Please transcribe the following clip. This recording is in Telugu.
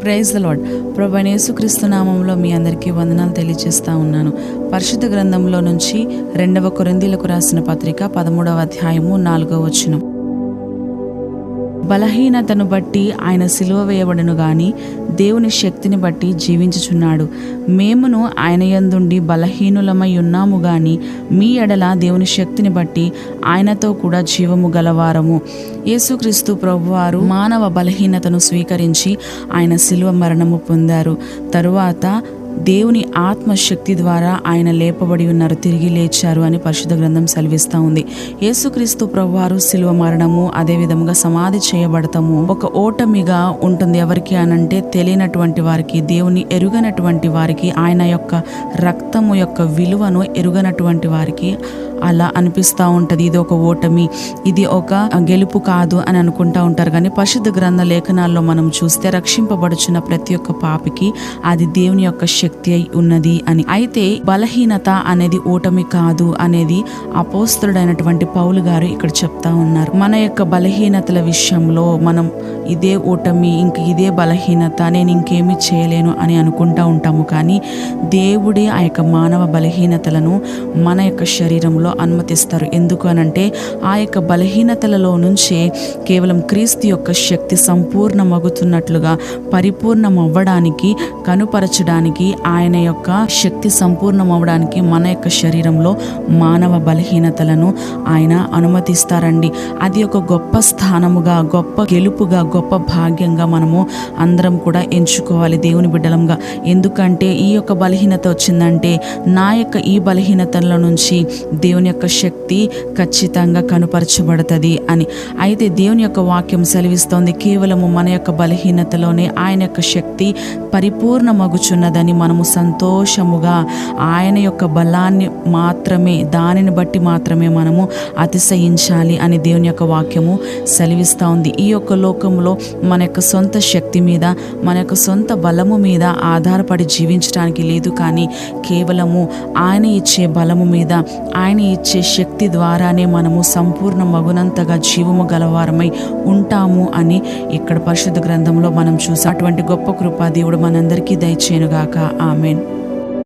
Praise the lord. ప్రభువైన యేసుక్రీస్తు నామములో మీ అందరికీ వందనాలు తెలియజేస్తా ఉన్నాను. పరిశుద్ధ గ్రంథంలో నుంచి 2 కొరింథీయులకు రాసిన పత్రిక 13వ అధ్యాయము 4వ వచనం. బలహీనతను బట్టి ఆయన సిలువ వేయబడను గాని దేవుని శక్తిని బట్టి జీవించుచున్నాడు. మేమును ఆయన యందుండి బలహీనులమై ఉన్నాము గాని మీ ఎడల దేవుని శక్తిని బట్టి ఆయనతో కూడా జీవము గలవారము. యేసుక్రీస్తు ప్రభువారు మానవ బలహీనతను స్వీకరించి ఆయన సిలువ మరణము పొందారు. తరువాత దేవుని ఆత్మశక్తి ద్వారా ఆయన లేపబడి ఉన్నారు, తిరిగి లేచారు అని పరిశుద్ధ గ్రంథం సెలవిస్తూ ఉంది. యేసుక్రీస్తు ప్రభువారు సిలువ మరణము, అదే విధముగా సమాధి చేయబడతాము ఒక ఓటమిగా ఉంటుంది. ఎవరికి అనంటే తెలియనటువంటి వారికి, దేవుని ఎరుగనటువంటి వారికి, ఆయన యొక్క రక్తము యొక్క విలువను ఎరుగనటువంటి వారికి అలా అనిపిస్తూ ఉంటుంది. ఇది ఒక ఓటమి, ఇది ఒక గెలుపు కాదు అని అనుకుంటా ఉంటారు. కానీ పరిశుద్ధ గ్రంథ లేఖనాల్లో మనం చూస్తే రక్షింపబడుచున్న ప్రతి ఒక్క పాపికి అది దేవుని యొక్క శక్తి అయి ఉన్నది అని. అయితే బలహీనత అనేది ఓటమి కాదు అనేది అపోస్తలుడైనటువంటి పౌలు గారు ఇక్కడ చెప్తా ఉన్నారు. మన యొక్క బలహీనతల విషయంలో మనం ఇదే ఓటమి, ఇంక ఇదే బలహీనత, నేను ఇంకేమీ చేయలేను అని అనుకుంటా ఉంటాము. కానీ దేవుడే ఆ యొక్క మానవ బలహీనతలను మన యొక్క శరీరంలో అనుమతిస్తారు. ఎందుకు అనంటే ఆ యొక్క బలహీనతలలో నుంచే కేవలం క్రీస్తు యొక్క శక్తి సంపూర్ణమగుతున్నట్లుగా, పరిపూర్ణం అవ్వడానికి, కనుపరచడానికి, ఆయన యొక్క శక్తి సంపూర్ణం అవ్వడానికి మన యొక్క శరీరంలో మానవ బలహీనతలను ఆయన అనుమతిస్తారండి. అది ఒక గొప్ప స్థానముగా, గొప్ప గెలుపుగా, గొప్ప భాగ్యంగా మనము అందరం కూడా ఎంచుకోవాలి దేవుని బిడ్డలంగా. ఎందుకంటే ఈ యొక్క బలహీనత వచ్చిందంటే నా యొక్క ఈ బలహీనతల నుంచి దేవుని యొక్క శక్తి ఖచ్చితంగా కనుపరచబడుతుంది అని. అయితే దేవుని యొక్క వాక్యం సెలవిస్తోంది, కేవలము మన యొక్క బలహీనతలోనే ఆయన యొక్క శక్తి పరిపూర్ణమగుచున్నదని మనము సంతోషముగా ఆయన యొక్క బలాన్ని మాత్రమే, దానిని బట్టి మాత్రమే మనము అతిశయించాలి అని దేవుని యొక్క వాక్యము సెలవిస్తూ ఉంది. ఈ యొక్క లోకంలో మన యొక్క సొంత శక్తి మీద, మన యొక్క సొంత బలము మీద ఆధారపడి జీవించడానికి లేదు. కానీ కేవలము ఆయన ఇచ్చే బలము మీద, ఆయన ఇచ్చే శక్తి ద్వారానే మనము సంపూర్ణ మగునంతగా జీవము గలవారమై ఉంటాము అని ఇక్కడ పరిశుద్ధ గ్రంథంలో మనం చూసి, అటువంటి గొప్ప కృపా దేవుడు మనందరికీ దయచేయునుగాక. ఆమేన్.